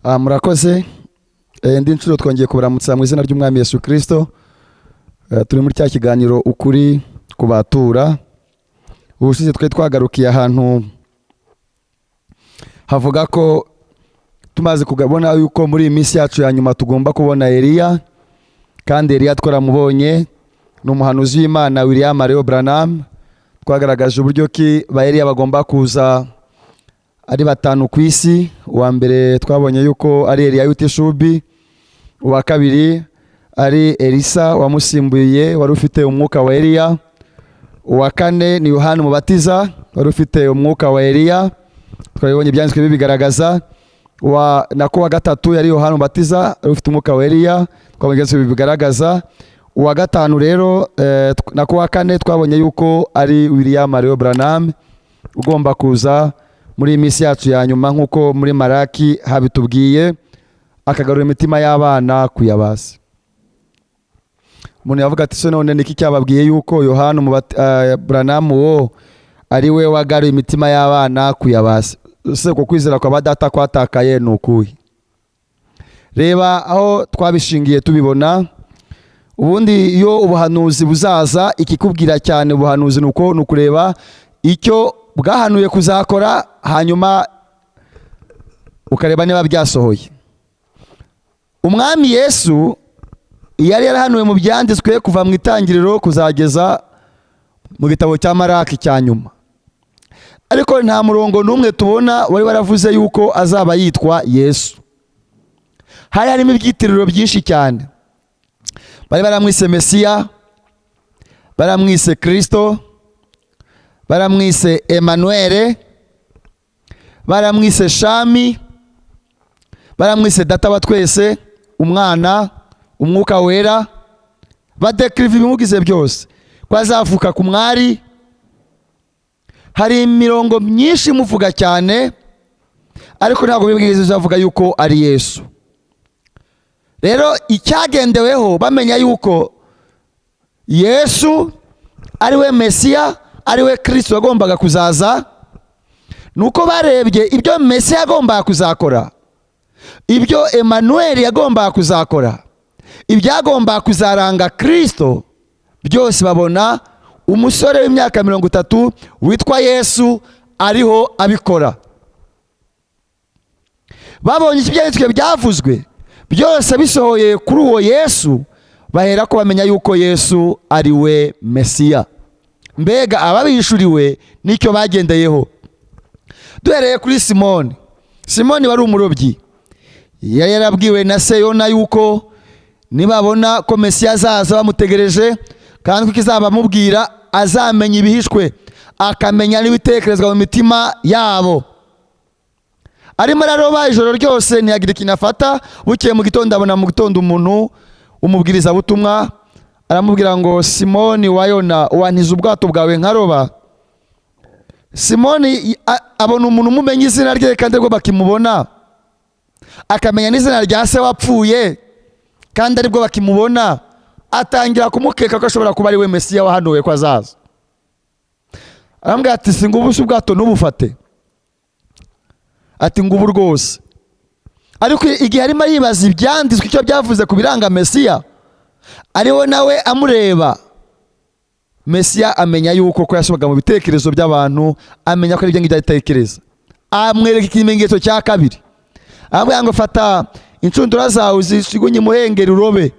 Murakoze. Ndi nshuro twongeye kubaramutsa mu izina ry'Umwami Yesu Kristo. Turi muri cya kiganiro ukuri kubatura. Ubushize twagarukiye ahantu havuga ko tumaze kugabona yuko muri iminsi yacu ya nyuma tugomba kubona Eliya, kandi Eliya twaramubonye n'umuhanuzi w'Imana William Marion Branham. Twagaragaje uburyo ki ba Eliya bagomba kuza ari batanu ku isi. Uwa mbere twabonye yuko ari Eliya w'Itishubi, uwa kabiri ari Elisa wamusimbuye wari ufite umwuka wa Eliya, uwa kane ni Yohana Umubatiza wari ufite umwuka wa Eliya, twabonye ibyanditswe bibigaragaza. Nako wa gatatu yari Yohana Umubatiza wari ufite umwuka wa Eliya, twabonye ibyanditswe bibigaragaza. Uwa gatanu rero nako wa kane twabonye yuko ari William Marion Branham ugomba kuza muri iminsi yacu ya nyuma, nkuko muri Maraki habitubwiye, akagarura imitima y'abana kuyabasa. Umuntu yavuga ati so none niki cyababwiye yuko Yohana Branham wo ari we wagaruye imitima y'abana kuyabasa? Se ko kwizera kwa badata kwatakaye nukuhi? Reba aho twabishingiye tubibona. Ubundi iyo ubuhanuzi buzaza, ikikubwira cyane ubuhanuzi nuko nukureba icyo bwahanuye kuzakora, hanyuma ukareba niba byasohoye. Umwami Yesu yari yarahanuye mu byanditswe kuva mu itangiriro kuzageza mu gitabo cya Maraki cya nyuma, ariko nta murongo n'umwe tubona wari waravuze yuko azaba yitwa Yesu. Hari harimo ibyitiriro byinshi cyane. Bari baramwise Mesiya, baramwise Kristo, baramwise Emmanuel, baramwise Shami, baramwise Data wa twese, Umwana, Umwuka wera. Badekriva ibimugize byose ko azavuka ku mwari. Hari imirongo myinshi muvuga cyane, ariko ntabwo bibwiriza uzavuga yuko ari Yesu. Rero icyagendeweho bamenya yuko Yesu ari we Mesiya, ari we Kristo yagombaga kuzaza, nuko barebye ibyo Mesiya yagombaga kuzakora, ibyo Emmanuel yagombaga kuzakora, ibyagombaga kuzaranga Kristo, byose babona umusore w'imyaka 30 witwa Yesu ariho abikora. Babonye ibyanditswe byavuzwe byose bisohoye kuri uwo Yesu, bahera ko bamenya yuko Yesu ari we Mesiya. Mbega ababishuriwe nicyo bagendeyeho. Duhereye kuri Simoni. Simoni wari umurobyi, yari yarabwiwe na se Yona yuko nibabona ko Mesiya azaza bamutegereje, kandi ko kizaba mubwira azamenya ibihishwe, akamenya n'ibitekerezwa mu mitima yabo. Arimo araroba ijoro ryose ntiyagira ikintu afata. Bukeye mu gitondo abona mu gitondo umuntu umubwiriza butumwa aramubwira ngo Simoni wa Yona, wantiza ubwato bwawe nkaroba. Simoni abona umuntu umumenya izina rye, kandi rwo bakimubona, akamenya n'izina rya se wapfuye, kandi aribwo bakimubona, atangira kumukeka ko ashobora kuba ari we Mesiya wahanuwe ko azaza. Arambwira ati singubu ubwato n'ubufate, ati ngubu rwose. Ariko igihe arimo yibaza ibyanditswe icyo byavuze ku biranga Mesiya, ariwe nawe amureba, Mesiya amenya yuko ko yasobaga mu bitekerezo by'abantu, amenya ko ari ibyo ngibyo atekereza. Amwereka ikimenyetso cya kabiri, amubwira ngo fata inshundura zawe uzishigunye muhengeri urobe.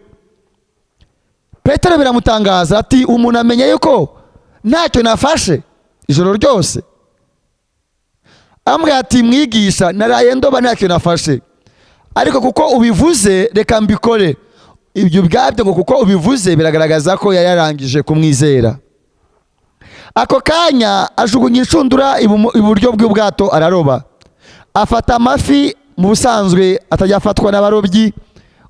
Petero biramutangaza ati umuntu amenya yuko ntacyo nafashe ijoro ryose. Amubwira ati mwigisha, naraye ndoba ntacyo nafashe, ariko kuko ubivuze reka mbikore. Ibyo ubwabyo ngo kuko ubivuze biragaragaza ko yararangije kumwizera. Ako kanya ajugunya inshundura iburyo bw'ubwato araroba, afata amafi mu busanzwe atajya afatwa n'abarobyi.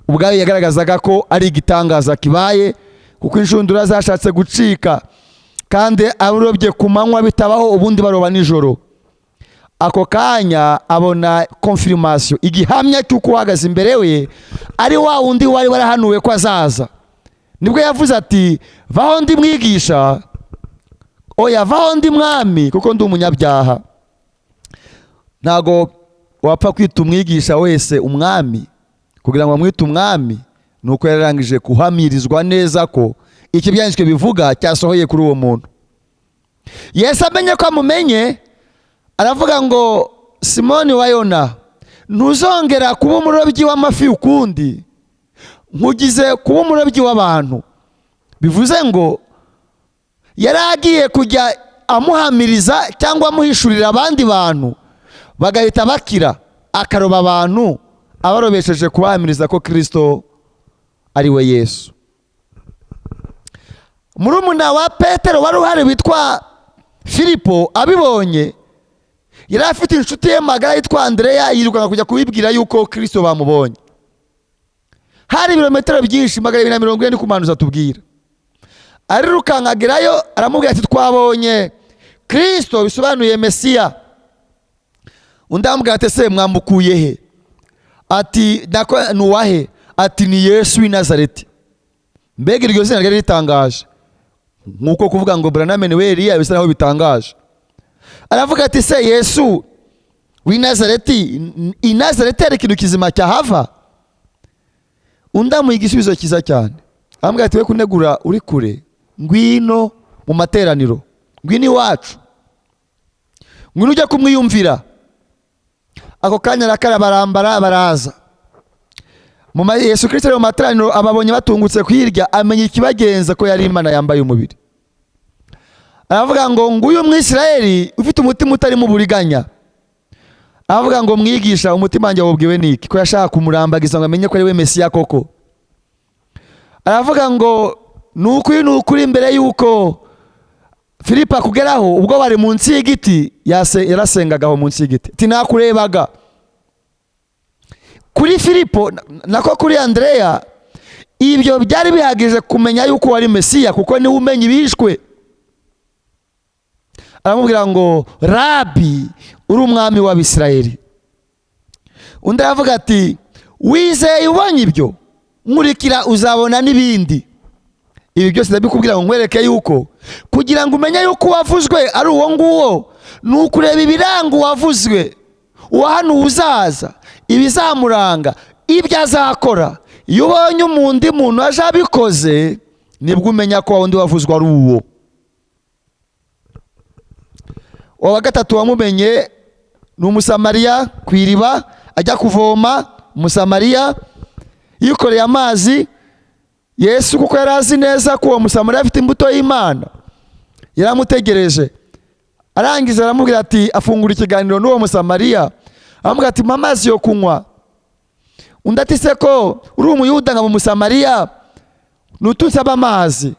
Ubwayo yagaragazaga ko ari igitangaza kibaye, kuko inshundura zashatse gucika, kandi abarobye ku manywa bitabaho, ubundi baroba nijoro. Ako kanya abona confirmation, igihamya cy'uko uhagaze imbere we ari wa wundi wari warahanuwe ko azaza. Nibwo yavuze ati vaho ndi mwigisha, oya vaho ndi mwami, kuko ndi umunyabyaha. Ntago wapfa kwita umwigisha wese umwami, kugira ngo bamwite umwami, ni uko yararangije kuhamirizwa neza ko iki byanditswe bivuga cyasohoye kuri uwo muntu. Yesu amenye ko amumenye, aravuga ngo Simoni wa Yona, ntuzongera kuba umurobyi w'amafi ukundi, nkugize kuba umurobyi w'abantu. Bivuze ngo yari agiye kujya amuhamiriza cyangwa amuhishurira abandi bantu, bagahita bakira, akaroba abantu abarobesheje kubahamiriza ko Kristo ari we Yesu. Murumuna wa Petero wari uhari witwa Filipo abibonye, yari afite inshuti ye magara yitwa Andreya, yirukanka kujya kubibwira yuko Kristo bamubonye. Hari ibirometero byinshi, 240 kumanuza tubwira. Arirukanka agerayo, aramubwira ati twabonye Kristo, bisobanuye Mesiya. Undi aramubwira ati se mwamukuye he? Ati nuwahe? Ati ni Yesu w'i Nazareti. Mbega iryo zina ryari ritangaje, nkuko kuvuga ngo Branham ni we Eliya, bisa naho bitangaje. Aravuga ati se Yesu w'i Nazareti, i Nazareti ari ikintu kizima cyahava? Undi amuha igisubizo cyiza cyane, aramubwira ati we kunegura uri kure, ngwino mu materaniro, ngwino iwacu, ngwino ujya kumwiyumvira. Ako kanya arakaraba baraza. Yesu Kristo ari mu materaniro, ababonye batungutse kwirya, amenya ikibagenza ko yari Imana yambaye umubiri. Aravuga ngo nguyu Umwisirayeli ufite umutima utari mu buriganya. Aravuga ngo mwigisha, umutima wanjye wabwiwe niki? Ko yashaka kumurambagiza ngo amenye ko ari we Mesiya koko. Aravuga ngo nukuri imbere yuko Filipo akugeraho, ubwo bari munsi y'igiti, yarasengagaho munsi y'igiti. Ati nakurebaga. Kuri Filipo nako kuri Andreya, ibyo byari bihagije kumenya yuko wari Mesiya, kuko niwe umenya ibishwe. Aramubwira ngo Rabi, uri umwami w'Abisirayeli. Undi aravuga ati wizeye ubonye ibyo, nkurikira uzabona n'ibindi. Ibi byose ndabikubwira ngo nkwereke yuko kugira ngo umenye yuko wavuzwe ari uwo nguwo, ni ukureba ibiranga uwavuzwe, hano uzaza, ibizamuranga, ibyo azakora. Iyo ubonye undi muntu aje abikoze, nibwo umenya ko wundi wavuzwe ari uwo. Uwa gatatu wamumenye ni Umusamariya ku iriba, ajya kuvoma. Umusamariya yikoreye amazi. Yesu kuko yari azi neza ko uwo Musamariya afite imbuto y'Imana, yaramutegereje. Arangiza aramubwira ati, afungura ikiganiro n'uwo Musamariya, aramubwira ati mpa amazi yo kunywa. Undi ati se ko uri Umuyuda nka Umusamariya, nutunsaba amazi?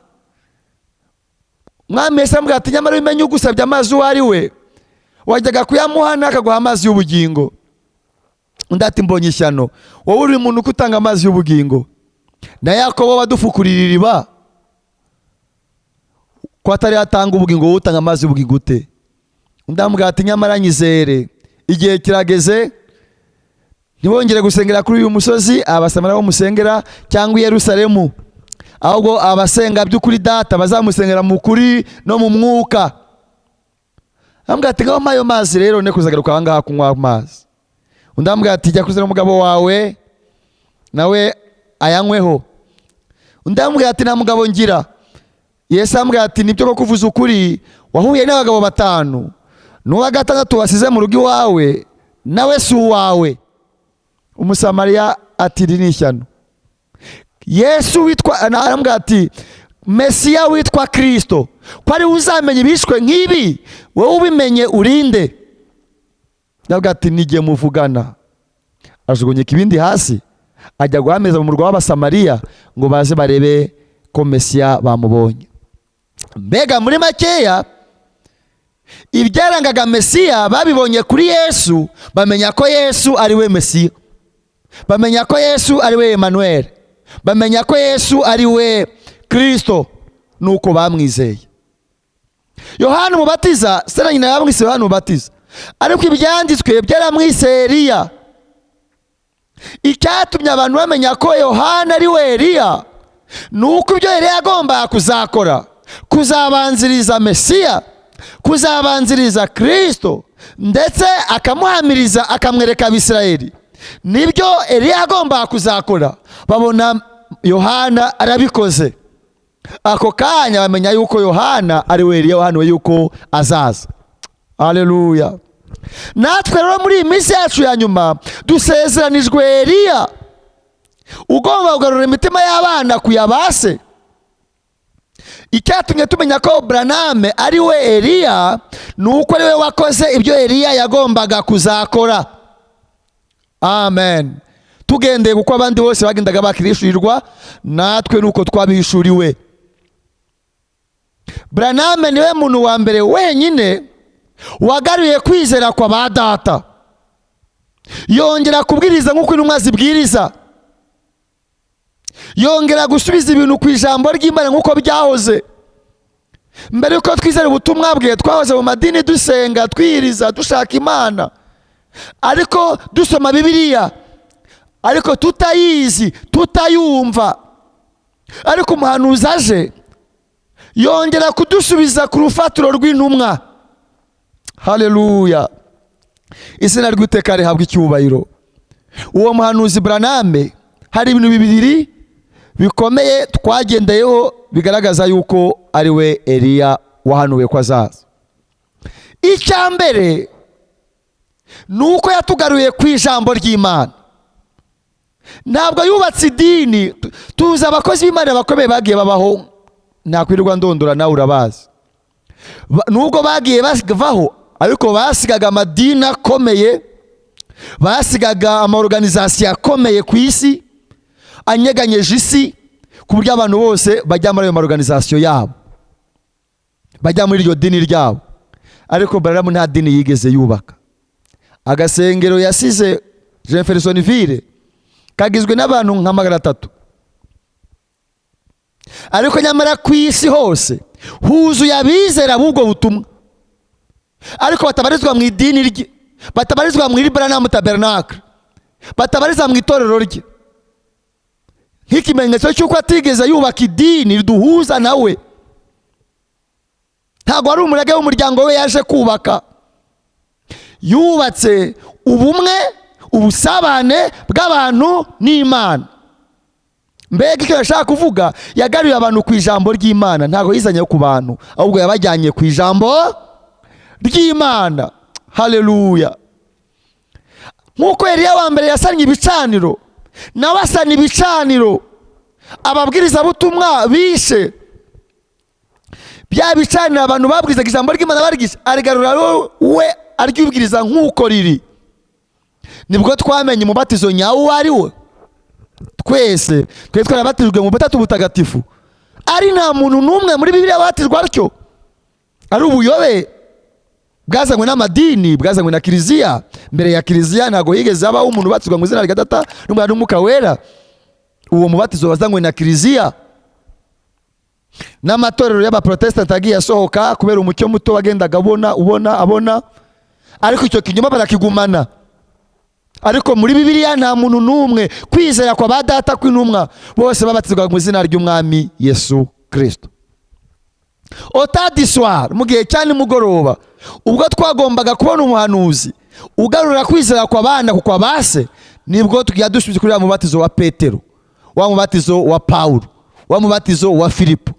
Mwami Yesu aramubwira ati nyamara umenye ugusabye amazi uwo ari we, wajyaga kuyamuha n'akaguha amazi y'ubugingo. Undi ati mbonye ishyano, wowe uri umuntu kutanga amazi y'ubugingo, na Yakobo wadufukurira iriba, ko atari atanga ubugingo, wowe utanga amazi y'ubugingo ute? Undi aramubwira ati nyamara nyizere, igihe kirageze, ntibongere gusengera kuri uyu musozi Abasamariya bamusengera, cyangwa i Yerusalemu, ahubwo abasenga by'ukuri Data bazamusengera mu kuri no mu mwuka. Aramubwira ati ngaho ayo mazi rero ne kuzagaruka aha ngaha kunywa amazi. Undi aramubwira ati jya kuzana umugabo wawe nawe ayanyweho. Undi aramubwira ati nta mugabo ngira. Yesu aramubwira ati nibyo ko kuvuza ukuri, wahuye n'abagabo 5, n'uwa gatandatu wasize mu rugo iwawe, nawe si uwawe. Umusamariya ati ni ishyano. Yesu witwa, aramubwira ati Mesiya witwa Kristo, ko ari uzamenya ibishwe nk'ibi, wowe ubimenye urinde? Ndavuga ati n'igihe muvugana, ajugunye ikibindi hasi, ajya guhamiriza mu murwa w'Abasamariya ngo baze barebe ko Mesiya bamubonye. Mbega muri makeya, ibyarangaga Mesiya babibonye kuri Yesu, bamenya ko Yesu ari we Mesiya, bamenya ko Yesu ari we Emmanuel, bamenya ko Yesu ari we Kristo, nuko bamwizeye. Yohana Umubatiza, se nyina yamwise Yohana Umubatiza, ariko ibyanditswe byaramwise Eliya. Icyatumye abantu bamenya ko Yohana ari we Eliya, nuko ibyo Eliya agomba kuzakora, kuzabanziriza Mesiya, kuzabanziriza Kristo, ndetse akamuhamiriza akamwereka Abisirayeli nibyo Eliya agomba kuzakora. Babona Yohana arabikoze, ako kanya bamenya yuko Yohana ari we Eliya wahanuwe yuko azaza. Haleluya. Natwe rero muri iyi minsi yacu ya nyuma dusezeranijwe Eliya ugomba kugarura imitima y'abana kuyabase. Icyatumye tumenya ko Branham ari we Eliya nuko ari we wakoze ibyo Eliya yagombaga kuzakora. Amen. Tugendeye kuko abandi bose bagendaga bakirishurirwa, natwe nuko twabishuriwe. Branham niwe muntu wa mbere wenyine wagaruye kwizera kwa ba data, yongera kubwiriza nk'uko intumwa zibwiriza, yongera gusubiza ibintu ku ijambo ry'Imana nk'uko byahoze. Mbere yuko twizera ubutumwa bwe twahoze mu madini dusenga, twiriza, dushaka Imana, ariko dusoma Bibiliya, ariko tutayizi, tutayumva. Ariko umuhanuzi aje yongera kudusubiza ku rufatiro rw'intumwa. Haleluya. Izina ry'Uwiteka rihabwa icyubahiro. Uwo muhanuzi Branham hari ibintu bibiri bikomeye twagendeyeho bigaragaza yuko ari we Eliya wahanuwe ko azaza. Icya mbere nuko yatugaruye ku ijambo ry'Imana. Ntabwo yubatse idini. Tuzi abakozi b'Imana bakomeye bagiye babaho, nakwirirwa ndondora nawe urabazi. Nubwo bagiye bavaho, ariko basigaga amadini akomeye, basigaga amaorganizasiyo akomeye ku isi, anyeganyeje isi, ku buryo abantu bose bajya muri ayo maorganizasiyo yabo, bajya muri iryo dini ryabo. Ariko Branham nta dini yigeze yubaka. Agasengero yasize Jeffersonville kagizwe n'abantu nka 300, ariko nyamara ku isi hose huzuye abizera b'ubwo butumwa, ariko batabarizwa mu idini rye, batabarizwa muri Branham Tabernacle, batabarizwa mu itorero rye, nk'ikimenyetso cy'uko atigeze yubaka idini riduhuza nawe. Ntabwo ari umurage w'umuryango we yaje kubaka. Yubatse ubumwe, ubusabane bw'abantu n'Imana. Mbega icyo yashaka kuvuga, yagaruye abantu ku ijambo ry'Imana. Ntabwo yizanye ku bantu, ahubwo yabajyanye ku ijambo ry'Imana. Haleluya. Nk'uko Eliya wa mbere yasanye ibicaniro, nawe asana ibicaniro. Ababwiriza butumwa bishe bya bicaniro abantu babwirizaga ijambo ry'Imana barigisha, arigarura we aryubwiriza nk'uko riri. Nibwo twamenye umubatizo nyawo ari we. Twese twarabatijwe mu butatu butagatifu. Ari nta muntu n'umwe muri Bibiliya batijwe atyo. Ari ubuyobe bwazanywe n'amadini, bwazanywe na Kiliziya. Mbere ya Kiliziya ntago higeze habaho umuntu ubatizwa mu izina rya Data n'Umwana n'Umwuka Wera. Uwo mubatizo wazanywe na Kiliziya. N'amatorero y'abaprotestant agiye asohoka kubera umucyo muto wagendaga abona, ariko icyo kinyoma barakigumana. Ariko muri Bibiliya nta muntu n'umwe kwizera kwa ba data kw'intumwa bose babatizwa mu izina ry'Umwami Yesu Kristo. Otadiswar mu gihe cyane mugoroba, ubwo twagombaga kubona umuhanuzi ugarura kwizera kwa bana kuko abase, nibwo tugiye dusubiza kuri wa mubatizo wa Petero, wa mubatizo wa Paulo, wa mubatizo wa Filipo.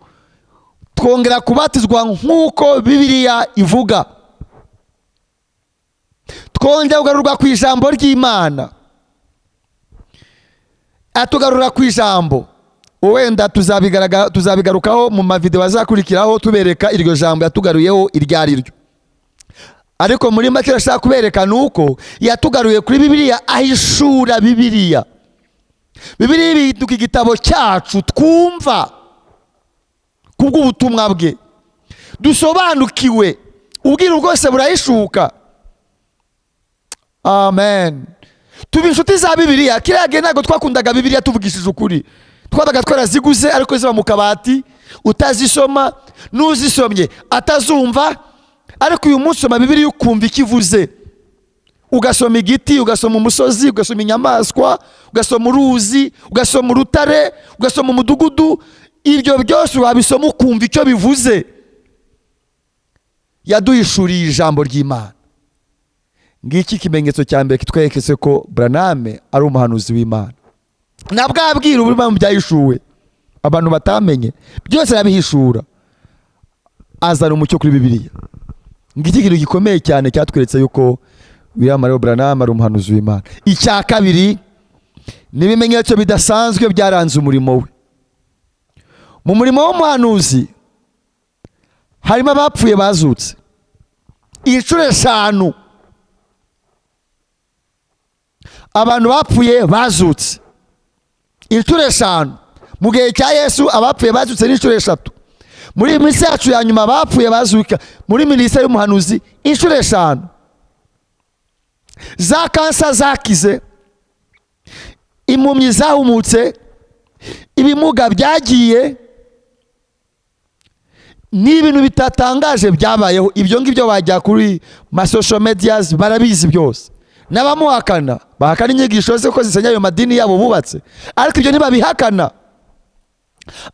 Twongera kubatizwa nk'uko Bibiliya ivuga. Twongera kugarurwa ku ijambo ry'Imana. Atugarura ku ijambo. Wenda tuzabigarukaho mu mavideo azakurikiraho tubereka iryo jambo yatugaruyeho iryari ryo. Ariko muri make ashaka kubereka nuko yatugaruye kuri Bibiliya, ahishura Bibiliya. Bibiliya biduka igitabo cyacu twumva kubw'ubutumwa bwe, dusobanukiwe, ubwira bwose burahishuka. Amen. Tuba inshuti za Bibiliya. Kiriya gihe ntabwo twakundaga Bibiliya tuvugishije ukuri. Twabaga twaraziguze ariko ziba mu kabati, utazisoma, n'uzisomye atazumva. Ariko uyu munsi usoma Bibiliya ukumva ikivuze. Ugasoma igiti, ugasoma umusozi, ugasoma inyamaswa, ugasoma uruzi, ugasoma urutare, ugasoma umudugudu. Ibyo byose wabisoma ukumva icyo bivuze. Yaduhishuriye ijambo ry'Imana. ngiki ikimenyetso cya mbere kitwerekeze ko Branham ari umuhanuzi w'Imana. Na bwa bwiru buri mu byahishuwe abantu batamenye byose arabihishura, azana umucyo kuri Bibiliya. Ngiki kintu gikomeye cyane cyatweretse yuko William Marion Branham ari umuhanuzi w'Imana. Icya kabiri ni ibimenyetso bidasanzwe byaranze umurimo we. Mu murimo w'umuhanuzi harimo abapfuye bazutse inshuro 5. Abantu bapfuye bazutse inshuro 5. Mu gihe cya Yesu abapfuye bazutse n'inshuro 3. Muri iyi minsi yacu ya nyuma abapfuye bazuka muri minisiteri y'umuhanuzi inshuro 5. Za kansa zakize, impumyi zahumutse, ibimuga byagiye, ni ibintu bitatangaje byabayeho. Ibyo ngibyo bajya kuri social medias barabizi byose. N'abamuhakana bahakana inyigisho ze ko zisenya ayo madini yabo bubatse, ariko ibyo ntibabihakana.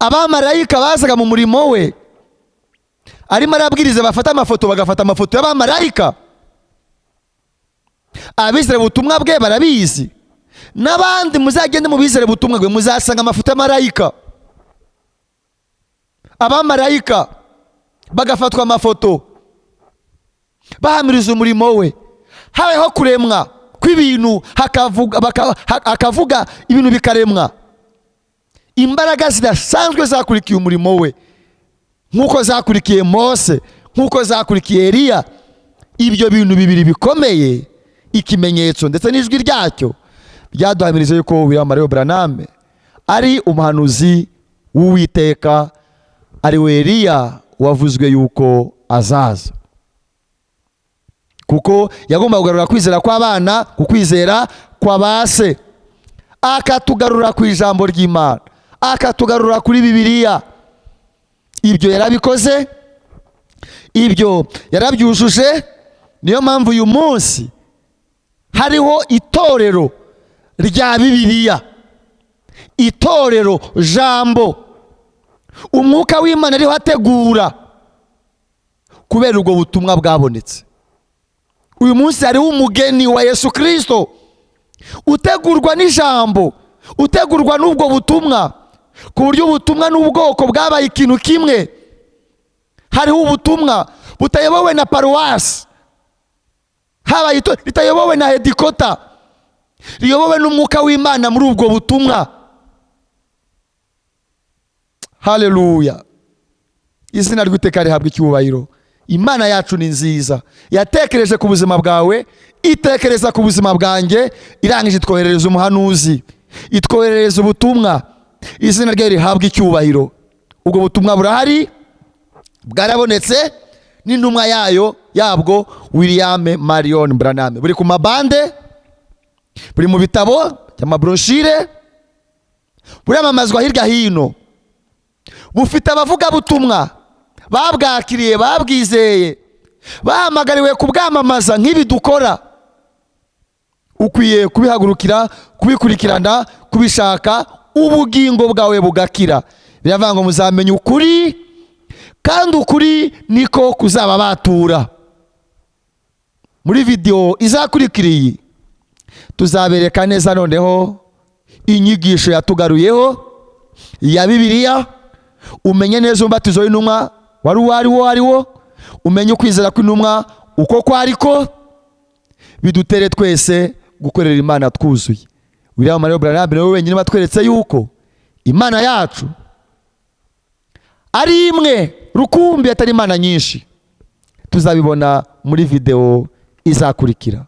Abamarayika bazaga mu murimo we arimo arabwiriza, bafata amafoto, bagafata amafoto y'abamarayika. Abizera ubutumwa bwe barabizi. N'abandi muzagende mu bizera ubutumwa bwe muzasanga amafoto y'amarayika. Abamarayika bagafatwa amafoto bahamiriza umurimo we. Habeho kuremwa kw'ibintu, hakavuga ibintu bikaremwa. Imbaraga zidasanzwe zakurikiye umurimo we, nk'uko zakurikiye Mose, nk'uko zakurikiye Eliya. Ibyo bintu bibiri bikomeye, ikimenyetso ndetse n'ijwi ryacyo, byaduhamiriza yuko William Marion Branham ari umuhanuzi w'Uwiteka, ari we Eliya wavuzwe yuko azaza. Kuko yagomba kugarura kwizera kw'abana ku kwizera kwa base, akatugarura ku ijambo ry'Imana, akatugarura kuri Bibiliya. Ibyo yarabikoze, ibyo yarabyujuje. Niyo mpamvu uyu munsi hariho itorero rya Bibiliya, itorero jambo. Umwuka w'Imana ariho ategura kubera ubwo butumwa bwabonetse. Uyu munsi hariho umugeni wa Yesu Kristo utegurwa n'ijambo, utegurwa n'ubwo butumwa, ku buryo ubutumwa n'ubwoko bwabaye ikintu kimwe. Hariho ubutumwa butayobowe na paruwasi, habaye ritayobowe na hedikota, riyobowe n'umwuka w'Imana muri ubwo butumwa. Haleluya! Izina ry'Uwiteka rihabwa icyubahiro. Imana yacu ni nziza, yatekereje ku buzima bwawe, itekereza ku buzima bwanjye, irangije itwoherereza umuhanuzi, itwoherereza ubutumwa. Izina rye rihabwa icyubahiro. Ubwo butumwa burahari, bwarabonetse, n'intumwa yabwo William Marion Branham. Buri ku mabande, buri mu bitabo by'amabroshire, buramamazwa hirya hino. Bufite abavuga butumwa babwakiriye, babwizeye, bahamagariwe kubwamamaza nk'ibi dukora. Ukwiye kubihagurukira, kubikurikirana, kubishaka, ubugingo bwawe bugakira. Biravuga ngo muzamenye ukuri, kandi ukuri niko kuzaba batura. Muri video izakurikiriye tuzabereka neza noneho inyigisho yatugaruyeho ya Bibiliya. Umenye neza umbatizo w'intumwa wari uwo, umenye ukwizera kw'intumwa uko kwariko, bidutere twese gukorera Imana twuzuye. William Marion Branham niwe wenyine batweretse yuko Imana yacu ari imwe rukumbi, atari imana nyinshi. Tuzabibona muri video izakurikira.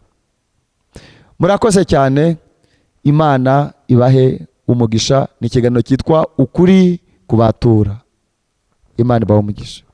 Murakoze cyane. Imana ibahe umugisha. Ni ikiganiro cyitwa ukuri kubatura. Imana ibahe umugisha.